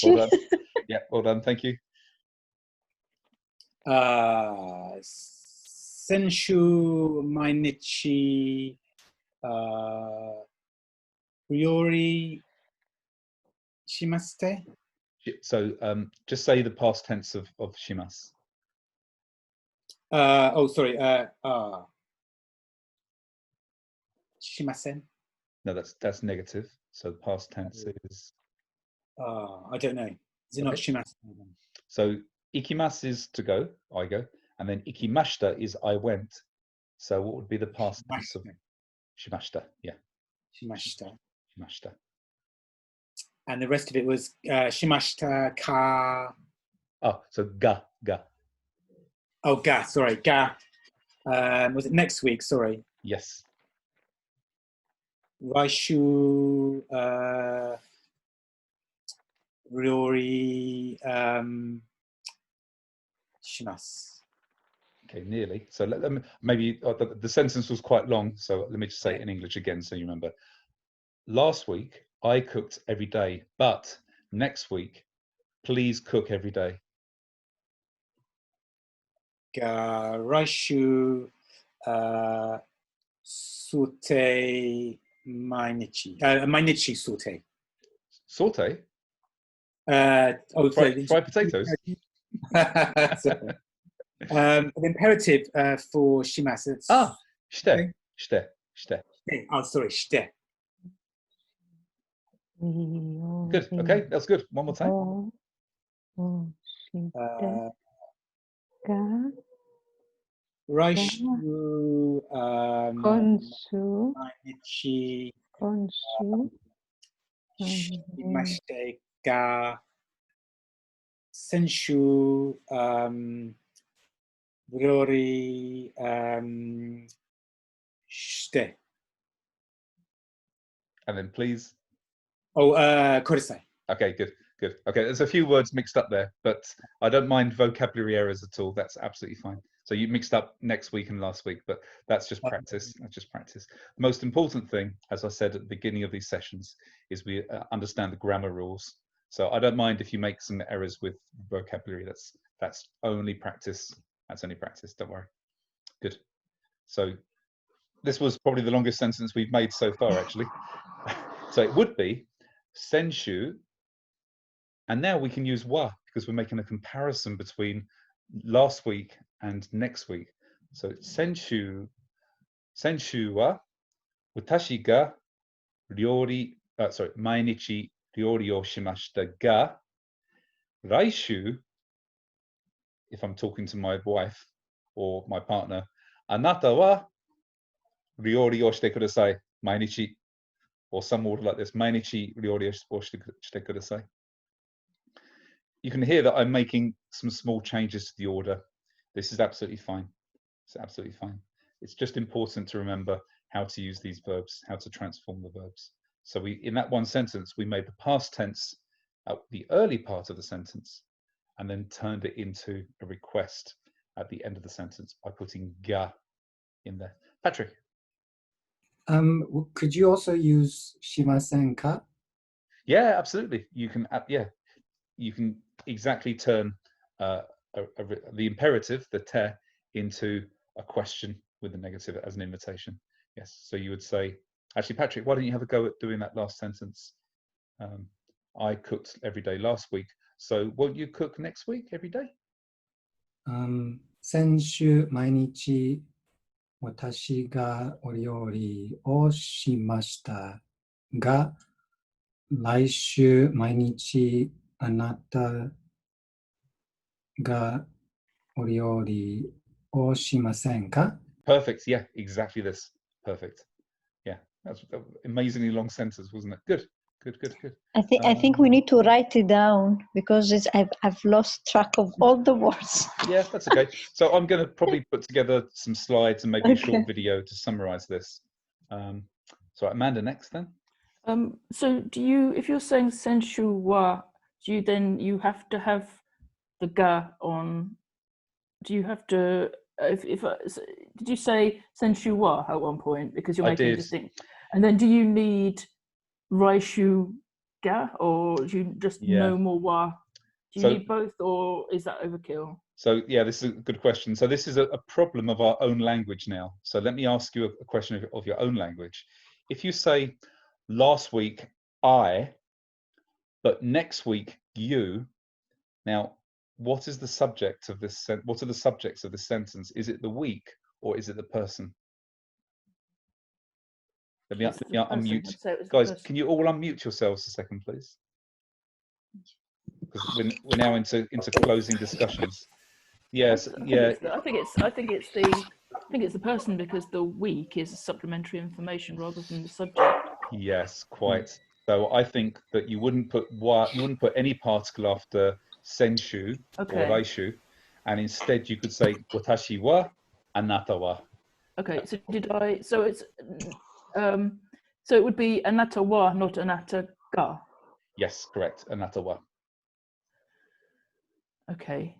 Well done. Yeah, well done. Thank you. 先週毎日料理しました。 So just say the past tense of shimas. Oh, sorry. しません。 No, that's negative. So the past tense is. I don't know. Is it not します? So ikimasu is to go, I go, and then ikimashita is I went. So what would be the past tense of shimashita? Yeah. しました。 Shimashita. And the rest of it was しましたか。 Oh, so ga. Oh, ga. Sorry, ga. Was it next week? Sorry. Yes. 来週料理します。 Okay, nearly. So let me maybe the sentence was quite long, so let me just say it in English again so you remember. Last week I cooked every day, but next week please cook every day. が来週ソテー毎日毎日ソテ Saute? ー。Oh, Fried potatoes? An imperative for します。 shite. Oh, sorry, して。 Good. Okay, that's good. One more time. 来週毎日しましたが先週料理して。 And then please. Oh, ください。 Okay, good. Okay, there's a few words mixed up there, but I don't mind vocabulary errors at all. That's absolutely fine. So you mixed up next week and last week, but that's just practice. That's just practice. The most important thing, as I said at the beginning of these sessions, is we understand the grammar rules. So I don't mind if you make some errors with vocabulary. That's only practice. That's only practice. Don't worry. Good. So this was probably the longest sentence we've made so far, actually. So it would be senshu. And now we can use wa because we're making a comparison between last week and next week. So senshu wa watashi ga mainichi ryori o shimashita ga raishu, if I'm talking to my wife or my partner, anata wa ryori o shite kudasai mainichi, or some order like this, mainichi ryori o shite kudasai. You can hear that I'm making some small changes to the order. This is absolutely fine. It's absolutely fine. It's just important to remember how to use these verbs, how to transform the verbs. So in that one sentence, we made the past tense at the early part of the sentence and then turned it into a request at the end of the sentence by putting ga in there. Patrick. Could you also use shimasen ka? Yeah, absolutely. You can, you can exactly turn the imperative, the te, into a question with the negative as an invitation. Yes, so you would say, actually, Patrick, why don't you have a go at doing that last sentence? I cooked every day last week, so won't you cook next week every day? 先週毎日私がお料理をしましたが、来週毎日あなたがお料理をしませんか? Perfect. Yeah, exactly this. Perfect. Yeah, that's an amazingly long sentence, wasn't it? Good. I think we need to write it down because I've lost track of all the words. Yeah, that's okay. So I'm going to probably put together some slides and maybe a short video to summarize this. So Amanda, next then. So do you, if you're saying senshu wa, do you then you have to have the ga on? Do you have to? Did you say senshu wa at one point because you're making a distinct? And then do you need raishu ga, or do you just Yeah. no more wa? Do you So- need both, or is that overkill? So yeah, this is a good question. So this is a problem of our own language now. So let me ask you a question of your own language. If you say last week I, but next week you, now what is the subject of this? What are the subjects of this sentence? Is it the week or is it the person? Let me It's the person. unmute. I'd say it was the Guys, person. can you all unmute yourselves a second, please? Because we're now into closing discussions. Yes, yeah, I think it's the person, because the week is supplementary information rather than the subject. yes, quite. So I think that you wouldn't put any particle after senshu or Okay. laishu, and instead you could say watashi wa anata wa. Okay. So did I? So it's so it would be anata wa, not anata ga. Yes, correct, anata wa. Okay.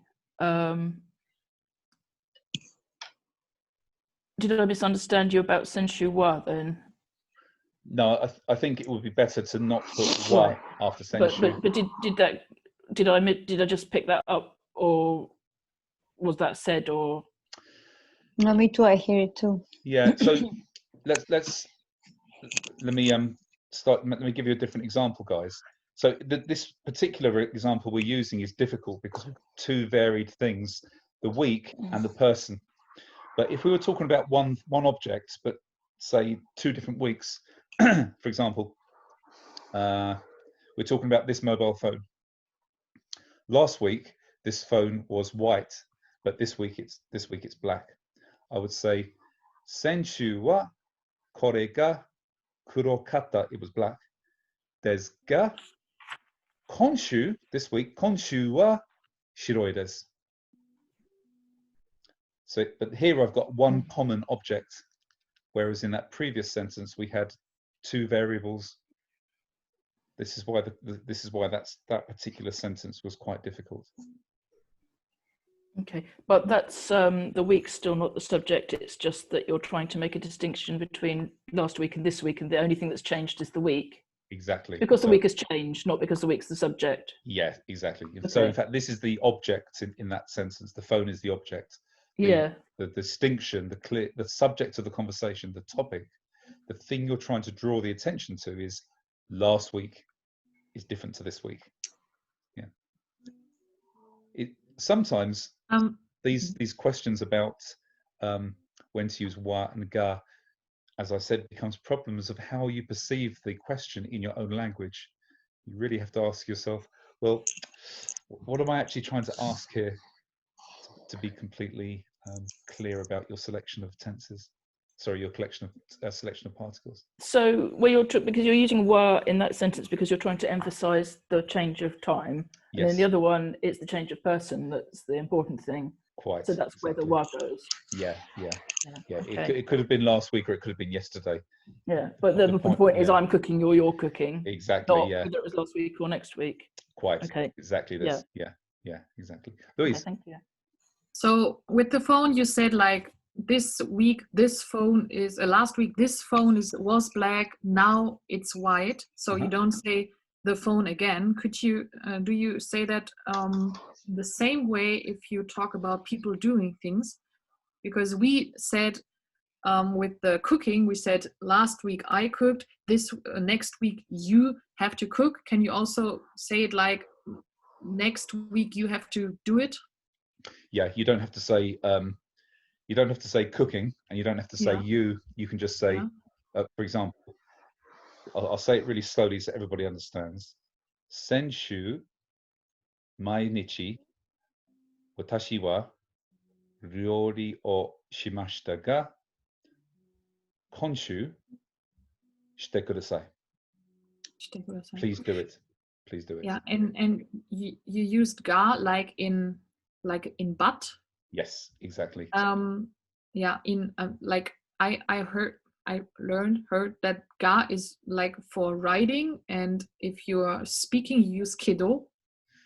Did I misunderstand you about senshu wa then? No, I think it would be better to not put wa Right. after But senshu. did I just pick that up, or was that said, or? No, me too. I hear it too. Yeah. So let me start. Let me give you a different example, guys. So this particular example we're using is difficult because we've got two varied things: the week and the person. But if we were talking about one object, but say 2 different weeks, for example, we're talking about this mobile phone. Last week, this phone was white, but this week it's black. I would say, Senshu wa kore ga kurokata. It was black. Desu ga konshu, this week, konshu wa shiroi desu. So, but here I've got one common object, whereas in that previous sentence we had 2 variables. This is why that particular sentence was quite difficult. Okay, but that's the week's still not the subject. It's just that you're trying to make a distinction between last week and this week, and the only thing that's changed is the week. Exactly. Because the week has changed, not because the week's the subject. Yeah, exactly. Okay. So in fact, this is the object in that sentence. The phone is the object. Yeah. The distinction, the subject of the conversation, the topic, the thing you're trying to draw the attention to is last week is different to this week. Yeah. Sometimes these questions about when to use wa and ga, as I said, becomes problems of how you perceive the question in your own language. You really have to ask yourself, well, what am I actually trying to ask here to be completely clear about your selection of tenses? Sorry, your selection of particles. So because you're using wa in that sentence because you're trying to emphasize the change of time. Yes. And then the other one, it's the change of person that's the important thing. Quite. So that's exactly. where the wa goes. Yeah. Okay. It could have been last week or it could have been yesterday. Yeah, but the point is I'm cooking or you're cooking. Exactly, not yeah. whether it was last week or next week. Quite. Okay. Exactly this. Yeah, exactly. Louise. Okay, thank you. So with the phone, you said like this week, this phone is last week, this phone was black. Now it's white. So you don't say the phone again. Could you, do you say that the same way if you talk about people doing things? Because we said with the cooking, we said last week I cooked, this next week you have to cook. Can you also say it like next week you have to do it? Yeah, you don't have to say cooking, and you don't have to say you. You can just say, for example, I'll say it really slowly so everybody understands. Senshu mainichi watashi wa ryori o shimashita ga konshu shite kudasai. Please do it. Please do it. Yeah, and you used ga like in but. Yes, exactly. Yeah, in like I learned that ga is like for writing, and if you are speaking, you use kedo.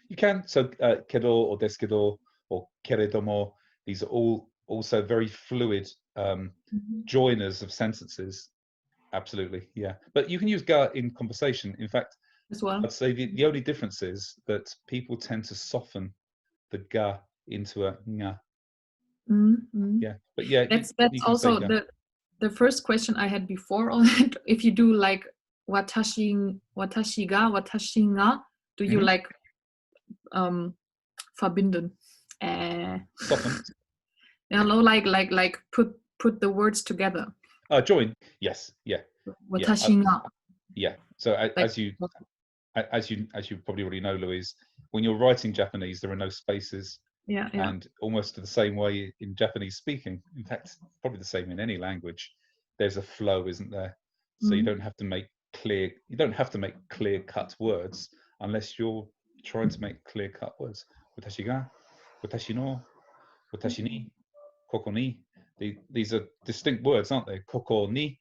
You can. So kedo or desukedo or keredomo, these are all also very fluid joiners of sentences. Absolutely, yeah. But you can use ga in conversation. In fact, as well. I'd say the only difference is that people tend to soften the ga into a nga. Yeah, but yeah, That's you can also say ga. the first question I had before on it. If you do like watashi ga, watashi nga, do you like verbinden? Soften. Yeah, no, like put the words together. Join. Yes. Yeah. Watashi nga. Yeah. So Like, as you probably already know, Louise, when you're writing Japanese, there are no spaces. Yeah. And almost the same way in Japanese speaking, in fact, probably the same in any language, there's a flow, isn't there? So you don't have to make clear cut words unless you're trying to make clear cut words. Watashi ga, watashi no, watashi ni, koko ni. These are distinct words, aren't they? Koko ni,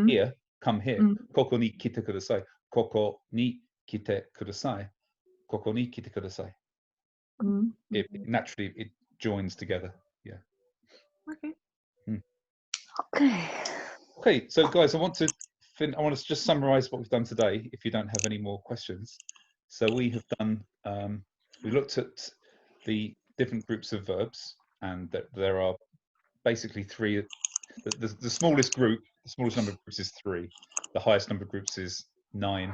here, come here. Koko ni kite kudasai. Koko ni kite kudasai. Koko ni kite kudasai. Naturally, it joins together. Yeah. Okay. So guys, I want to just summarize what we've done today, if you don't have any more questions. So we have done, we looked at the different groups of verbs, and that there are basically three. The smallest number of groups is 3. The highest number of groups is 9.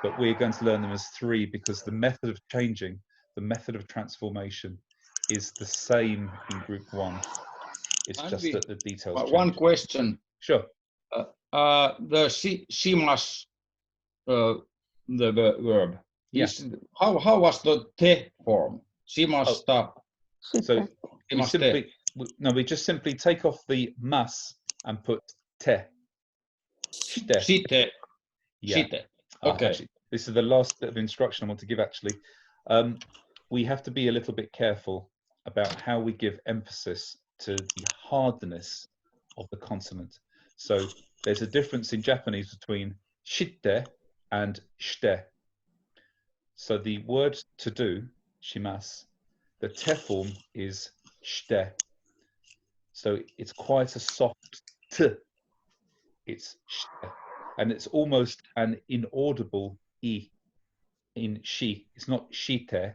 But we're going to learn them as 3 because the method of changing, the method of transformation, is the same in group 1. It's just that the details change. One question. Sure. The shimas, the verb. Yes. How was the te form? Shimasta. So we just simply take off the mas and put te. Shite. Yeah. Shite. Okay. Actually, this is the last bit of instruction I want to give, actually. We have to be a little bit careful about how we give emphasis to the hardness of the consonant. So there's a difference in Japanese between shite and shite. So the word to do, shimasu, the te form is shite. So it's quite a soft t. It's shite. And it's almost an inaudible e in shi. It's not shite,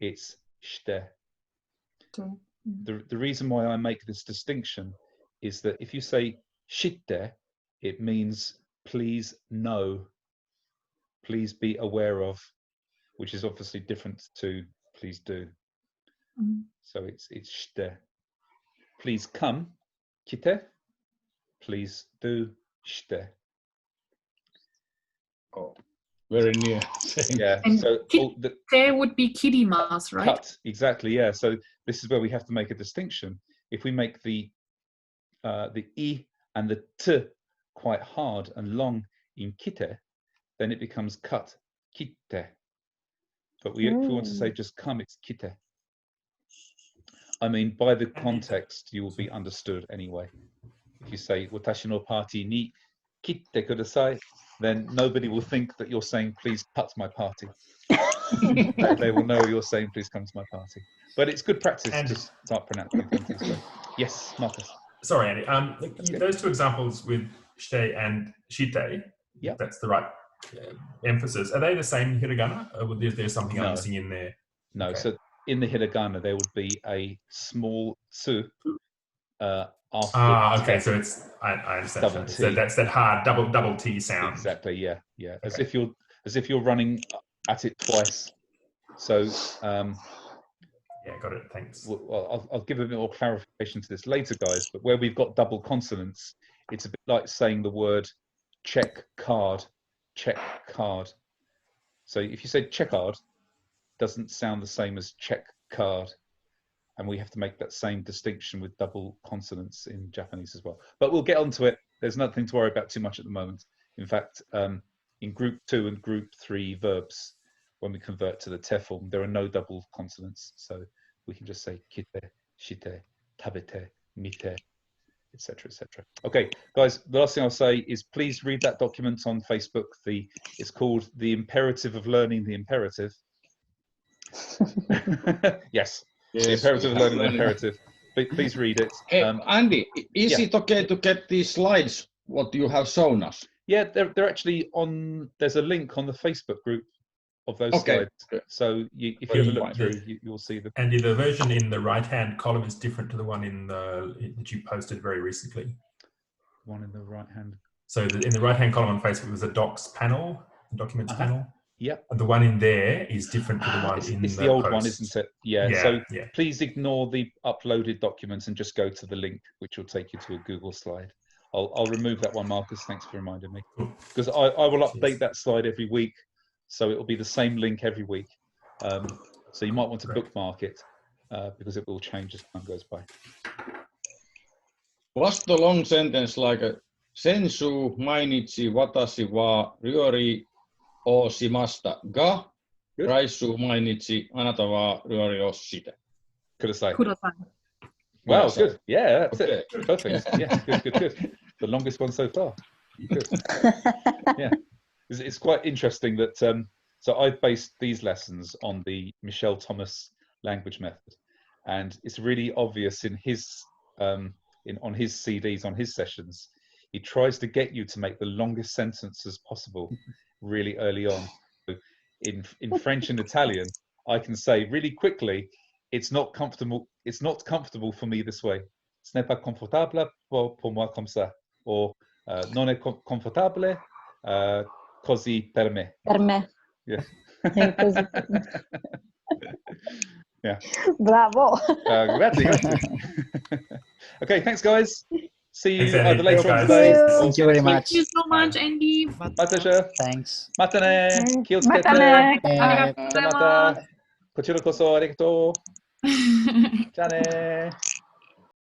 it's shite. The reason why I make this distinction is that if you say shite, it means please know, please be aware of, which is obviously different to please do. So it's shite. Please come, kite. Please do, shite. Oh, very near. Yeah. And So there would be kirimasu, right? Cut, exactly. Yeah. So this is where we have to make a distinction. If we make the e and the t quite hard and long in kite, then it becomes cut, kite. But if we want to say just come, it's kite. I mean, by the context, you will be understood anyway. If you say watashi no party ni kite kudasai, then nobody will think that you're saying please cut my party. They will know you're saying please come to my party. But it's good practice to start pronouncing things this way. Yes, Marcus. Sorry, Andy. Those two examples with shite and shite, that's the right emphasis. Are they the same in hiragana, or is there something I'm missing in there? No. Okay. So in the hiragana, there would be a small tsu after. Okay. So it's I understand. Double T. So that's that hard double T sound. Exactly. Yeah. Okay. As if you're running at it twice. So. Yeah, got it. Thanks. Well, I'll give a bit more clarification to this later, guys. But where we've got double consonants, it's a bit like saying the word check card. So if you say checkard, doesn't sound the same as check card, and we have to make that same distinction with double consonants in Japanese as well. But we'll get onto it. There's nothing to worry about too much at the moment. In fact, in group 2 and group 3 verbs, when we convert to the te form, there are no double consonants. So we can just say kite, shite, tabete, mite, etc., etc. Okay, guys, the last thing I'll say is please read that document on Facebook. It's called The Imperative of Learning the Imperative. Yes, The Imperative of Learning the Imperative. Please read it. Hey, Andy, is it okay to get these slides, what you have shown us? Yeah, they're actually on. There's a link on the Facebook group of those slides. So if you have a look through, you'll see the. Andy, the version in the right-hand column is different to the one that you posted very recently. One in the right-hand. So in the right-hand column on Facebook, there's a docs panel, a documents panel. Yep. And the one in there is different to the one it's the old one, isn't it? Yeah. So please ignore the uploaded documents and just go to the link, which will take you to a Google slide. I'll remove that one, Marcus. Thanks for reminding me. Because I will update that slide every week, so it will be the same link every week. So you might want to bookmark it because it will change as time goes by. Was the long sentence like a sensu mainichi watashi wa ryori o shimashita ga raisu mainichi anata wa ryori o shite? Kudasai. Wow, good. Yeah, that's it. Perfect. Yeah, good. The longest one so far. Good. Yeah, it's quite interesting that. So I've based these lessons on the Michel Thomas language method, and it's really obvious in his on his CDs, on his sessions. He tries to get you to make the longest sentences possible really early on. In French and Italian, I can say really quickly, it's not comfortable for me this way. Ce n'est pas confortable pour moi comme ça. Or non è confortable così per me. Per me. Yeah. Yeah. Bravo. Grazie. Okay, thanks guys. See you Thanks, either later on guys. today. Thank you very much. Thank you so much, Andy. My pleasure. Thanks. Matane. Kiyotsukete. Matane. Mata. Kochiro koso arigatou. じゃあねー。